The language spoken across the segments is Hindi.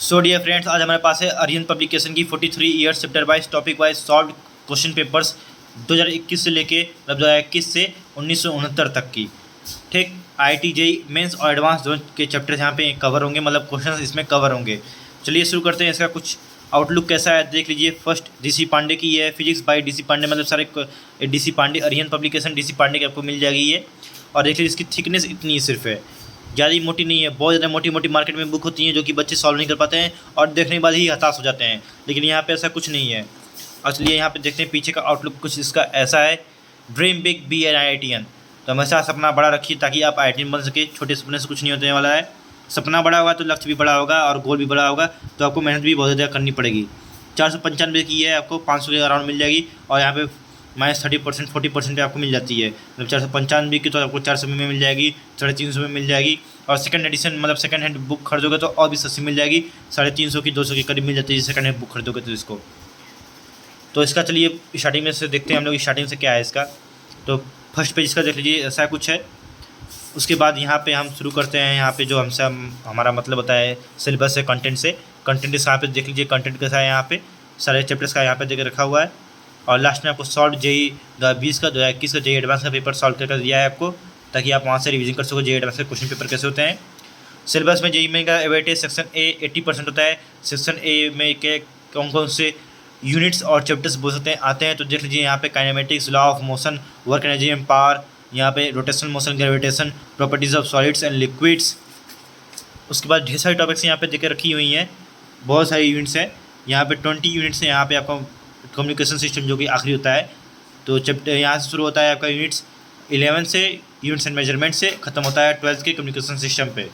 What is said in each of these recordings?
सो डियर फ्रेंड्स, आज हमारे पास है आर्यन पब्लिकेशन की 43 years chapter wise topic wise solve question papers 2021 से लेके 2021 से 1969 तक की। ठीक, आईआईटी जेईई मेंस और एडवांस दोनों के चैप्टर्स यहाँ पे कवर होंगे, मतलब क्वेश्चन इसमें कवर होंगे। चलिए शुरू करते हैं। इसका कुछ आउटलुक कैसा है देख लीजिए। फर्स्ट डीसी पांडे की है, फिजिक्स बाय डीसी पांडे, मतलब सारे DC Pande, Aryan publication DC Pande की आपको मिल जाएगी ये। और देख लीजिए इसकी थिकनेस इतनी ही सिर्फ है, ज़्यादा मोटी नहीं है। बहुत ज़्यादा मोटी मोटी मार्केट में बुक होती हैं जो कि बच्चे सॉल्व नहीं कर पाते हैं और देखने के बाद ही हताश हो जाते हैं, लेकिन यहाँ पे ऐसा कुछ नहीं है। और चलिए यहाँ पे देखते हैं पीछे का आउटलुक कुछ इसका ऐसा है। Dream big, be an IITian। तो हमेशा सपना बड़ा रखिए ताकि आप IITian बन सके। छोटे सपने से कुछ नहीं होने वाला है। सपना बड़ा होगा तो लक्ष्य भी बड़ा होगा और गोल भी बड़ा होगा, तो आपको मेहनत भी बहुत ज़्यादा करनी पड़ेगी। 495 की है, आपको 500 के अराउंड मिल जाएगी। और यहाँ पे -30% 40% पे आपको मिल जाती है। मतलब 495 की तो आपको 400 में मिल जाएगी, 350 में मिल जाएगी। और सेकंड एडिशन मतलब सेकंड हैंड बुक खरीदोगे तो और भी सस्ती मिल जाएगी, 350 की 200 के करीब मिल जाती है सेकंड हैंड बुक खरीदोगे तो इसको। तो इसका चलिए स्टार्टिंग में से देखते हैं हम लोग स्टार्टिंग से क्या है इसका। तो फर्स्ट पेज इसका देख लीजिए, ऐसा कुछ है। उसके बाद यहाँ पे हम शुरू करते हैं। यहाँ पे जो हमसे हमारा मतलब होता है सिलेबस है कंटेंट से। कंटेंट इस यहाँ पे देख लीजिए, कंटेंट कैसा है। यहाँ पे सारे चैप्टर्स का यहाँ पे देख रखा हुआ है। और लास्ट में आपको सॉल्व जेईई 2020 का 2021 का जेईई एडवांस का पेपर सॉल्व करके दिया है आपको, ताकि आप वहाँ से रिवीजन कर सको जेईई एडवांस के क्वेश्चन पेपर कैसे होते हैं। सिलेबस में जेईई में का वेटेज सेक्शन ए 80% होता है। सेक्शन ए में के कौन कौन से यूनिट्स और चैप्टर्स बोल सकते हैं आते हैं, तो देख लीजिए यहाँ पे kinematics, law of motion, work energy and power, यहाँ पे rotation motion, gravitation, properties of solids and liquids. उसके बाद ढेर सारी टॉपिक्स यहाँ पे देकर रखी हुई हैं, बहुत सारी यूनिट्स हैं। यहाँ पे 20 यूनिट्स हैं। यहाँ पे आपका कम्युनिकेशन सिस्टम जो कि आखिरी होता है, तो चैप्टर यहाँ से शुरू होता है आपका यूनिट्स 11 से, यूनिट्स एंड मेजरमेंट से ख़त्म होता है 12th के कम्युनिकेशन सिस्टम पे।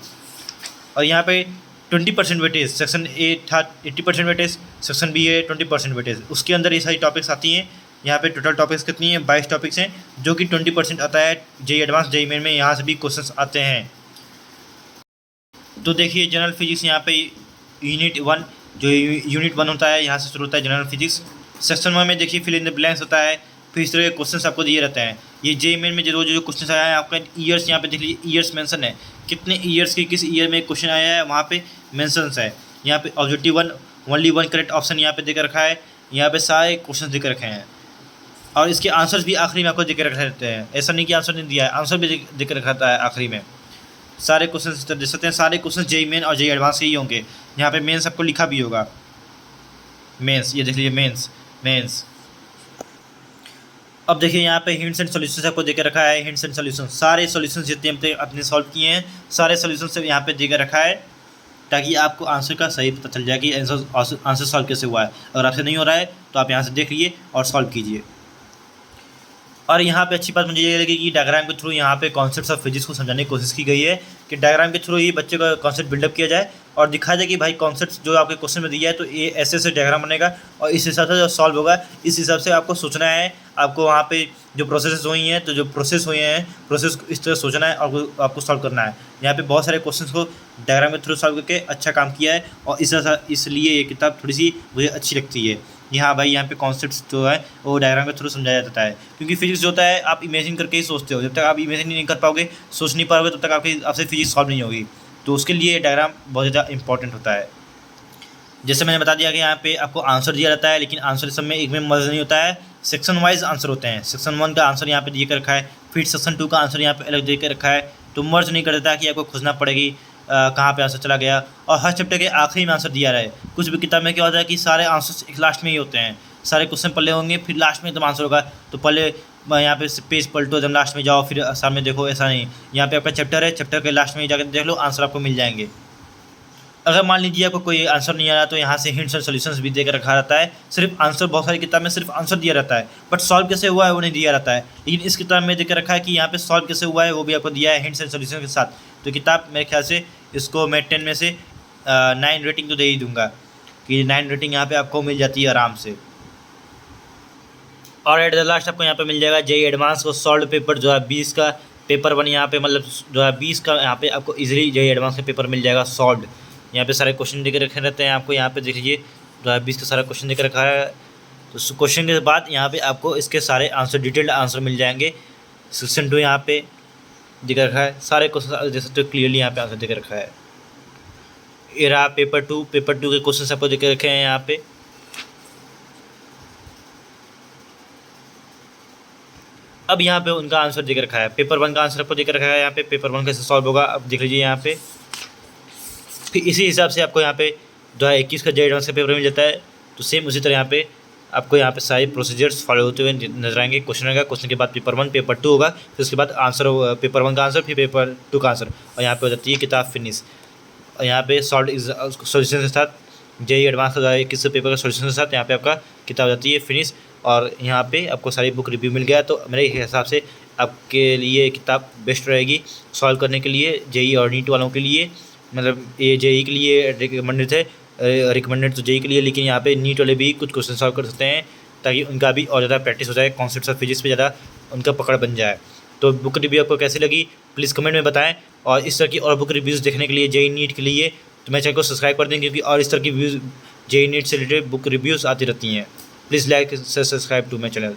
और यहाँ पे 20% वेटेज, सेक्शन ए था 80% वेटेज, सेक्शन बी है 20% वेटेज। उसके अंदर ये सारी टॉपिक्स आती हैं। यहाँ पे टोटल टॉपिक्स कितनी है, 22 टॉपिक्स हैं, जो कि 20% आता है जेईई एडवांस जेईई मेन में। यहाँ से भी क्वेश्चन आते हैं। तो देखिए जनरल फिजिक्स यहाँ पे यूनिट 1, जो यूनिट 1 होता है, यहाँ से शुरू होता है जनरल फिजिक्स। सेक्शन 1 में देखिए फिल इन द ब्लैंक्स होता है। फिर इस तरह के क्वेश्चन आपको दिए रहते हैं। ये जेईई मेन में जो क्वेश्चन आया है आपका ईयर्स, यहाँ पे देख लीजिए ईयर्स मेंशन है, कितने ईयर्स के किस ईयर में क्वेश्चन आया है वहाँ पे मेंशंस है। यहाँ पे ऑब्जेक्टिव 1 ओनली 1 करेक्ट ऑप्शन यहाँ पे देकर रखा है। यहाँ पे सारे क्वेश्चन देकर रखे हैं और इसके आंसर्स भी आखिरी में आपको देकर रखे रहते हैं। ऐसा नहीं कि आंसर नहीं दिया है, आंसर भी देकर रखा रहता है आखिरी में। सारे क्वेश्चन दे सकते हैं, सारे क्वेश्चन जेईई मेन और जेईई एडवांस के ही होंगे। यहाँ पे मेंस आपको लिखा भी होगा, मेंस, ये देख लीजिए मेंस। अब देखिए यहाँ पे हिंट्स एंड सॉल्यूशंस आपको देकर रखा है। हिंट्स एंड सॉल्यूशन, सारे सॉल्यूशंस जितने हमने अपने सॉल्व किए हैं, सारे सॉल्यूशंस यहाँ पे देकर रखा है, ताकि आपको आंसर का सही पता चल जाए कि आंसर सॉल्व कैसे हुआ है। अगर आपसे नहीं हो रहा है तो आप यहाँ से देख लीजिए और सॉल्व कीजिए। और यहाँ पे अच्छी बात मुझे ये लगी कि डायग्राम के थ्रू यहाँ पे कॉन्सेप्ट्स ऑफ फिजिक्स को समझाने की कोशिश की गई है, कि डायग्राम के थ्रू ही बच्चे का कॉन्सेप्ट बिल्डअप किया जाए और दिखाया जाए कि भाई कॉन्सेप्ट जो आपके क्वेश्चन में दिया है तो ये ऐसे ऐसे डायग्राम बनेगा और इस हिसाब से जो सॉल्व होगा, इस हिसाब से आपको सोचना है। आपको वहाँ पे जो प्रोसेस हुई हैं, तो जो प्रोसेस हुए हैं, प्रोसेस इस तरह सोचना है और आपको सॉल्व करना है। यहाँ पे बहुत सारे क्वेश्चंस को डायग्राम के थ्रू सॉल्व करके अच्छा काम किया है और इसलिए ये किताब थोड़ी सी मुझे अच्छी लगती है। कि हाँ भाई यहाँ पे कॉन्सेप्ट्स जो है वो डायग्राम के थ्रू समझाया जाता है, क्योंकि फिजिक्स जो होता है आप इमेजिन करके ही सोचते हो। जब तक आप इमेजिन नहीं कर पाओगे, सोच नहीं पाओगे, तब तक आपसे फिजिक्स सॉल्व नहीं होगी। तो उसके लिए डायग्राम बहुत ज़्यादा इंपॉर्टेंट होता है। जैसे मैंने बता दिया कि यहाँ पे आपको आंसर दिया जाता है, लेकिन आंसर इस समय एक में मर्ज नहीं होता है, सेक्शन वाइज आंसर होते हैं। सेक्शन 1 का आंसर यहाँ पे दिए कर रखा है, फिर सेक्शन 2 का आंसर यहाँ पे अलग दे कर रखा है, तो मर्ज नहीं कर देता कि आपको खोजना पड़ेगी कहाँ पे आंसर चला गया। और हर चैप्टर के आखिरी में आंसर दिया रहे। कुछ भी किताब में क्या होता है कि सारे आंसर्स एक लास्ट में ही होते हैं, सारे क्वेश्चन पहले होंगे फिर लास्ट में एकदम आंसर होगा। तो पहले यहाँ पे पेज पलटो, एकदम लास्ट में जाओ फिर सामने देखो, ऐसा नहीं। यहाँ पे आपका चैप्टर है, चैप्टर के लास्ट में जाकर देख लो, आंसर आपको मिल जाएंगे। अगर मान लीजिए आपको कोई आंसर नहीं आ रहा तो यहाँ से हिंट्स और सॉल्यूशंस भी देकर रखा रहता है। सिर्फ आंसर, बहुत सारी किताब में सिर्फ आंसर दिया रहता है, बट सॉल्व कैसे हुआ है वो नहीं दिया रहता है। लेकिन इस किताब में देकर रखा है कि यहाँ पे सॉल्व कैसे हुआ है वो भी आपको दिया है हिंट्स एंड सॉल्यूशन के साथ। तो किताब मेरे ख्याल से इसको मैं 10 में से 9 रेटिंग तो दे ही दूँगा, कि 9 रेटिंग यहाँ पर आपको मिल जाती है आराम से। और एट द लास्ट आपको यहाँ पे मिल जाएगा जेईई एडवांस को सॉल्व पेपर 2020 का पेपर 1। यहाँ पे मतलब 2020 का यहाँ पे आपको इजीली जेईई एडवांस का पेपर मिल जाएगा सॉल्व। यहाँ पे सारे क्वेश्चन देकर रखे रहते हैं आपको। यहाँ पे देख लीजिए 2020 का सारा क्वेश्चन देकर रखा है। तो क्वेश्चन के बाद यहाँ पे आपको इसके सारे आंसर, डिटेल्ड आंसर मिल जाएंगे। सेक्शन 2 यहाँ पे देकर रखा है, सारे क्वेश्चन देख सकते हो क्लियरली यहाँ पे आंसर देकर रखा है। ये रहा पेपर 2 के क्वेश्चन आपको देखे रखे हैं यहाँ पे। अब यहाँ पे उनका आंसर देकर रखा है। पेपर 1 का आंसर आपको देकर रखा है यहाँ पे। पेपर 1 कैसे सॉल्व होगा अब देख लीजिए यहाँ पे। फिर इसी हिसाब से आपको यहाँ पे 2021 का जेई एडवांस का पेपर मिल जाता है। तो सेम उसी तरह यहाँ पे आपको यहाँ पे सारे प्रोसीजर्स फॉलो होते हुए नजर आएंगे। क्वेश्चन रहेगा, क्वेश्चन के बाद पेपर 1 पेपर 2 होगा, फिर उसके बाद आंसर पेपर 1 का आंसर, फिर पेपर 2 का आंसर, और यहाँ पे हो जाती है किताब फिनिश। और यहाँ पे सॉल्यूशन के साथ जेई एडवांस का 2021 पेपर का सॉल्यूशन के साथ यहाँ पे आपका किताब हो जाती है फिनिश। और यहाँ पे आपको सारी बुक रिव्यू मिल गया। तो मेरे हिसाब से आपके लिए किताब बेस्ट रहेगी सॉल्व करने के लिए, जेई और नीट वालों के लिए। मतलब ये जेई के लिए रिकमेंडेड है, रिकमेंडेड तो जेई के लिए, लेकिन यहाँ पे नीट वाले भी कुछ क्वेश्चन सॉल्व कर सकते हैं ताकि उनका भी और ज़्यादा प्रैक्टिस हो जाए, कॉन्सेप्ट्स ऑफ फिजिक्स पे ज़्यादा उनका पकड़ बन जाए। तो बुक रिव्यू आपको कैसी लगी प्लीज़ कमेंट में बताएं। और इस तरह की और बुक रिव्यूज़ देखने के लिए जेई नीट के लिए तो मेरे चैनल को सब्सक्राइब कर दें, क्योंकि और इस तरह की व्यूज़ जेई नीट से रिलेटेड बुक रिव्यूज़ आती रहती हैं। Please like subscribe to my channel.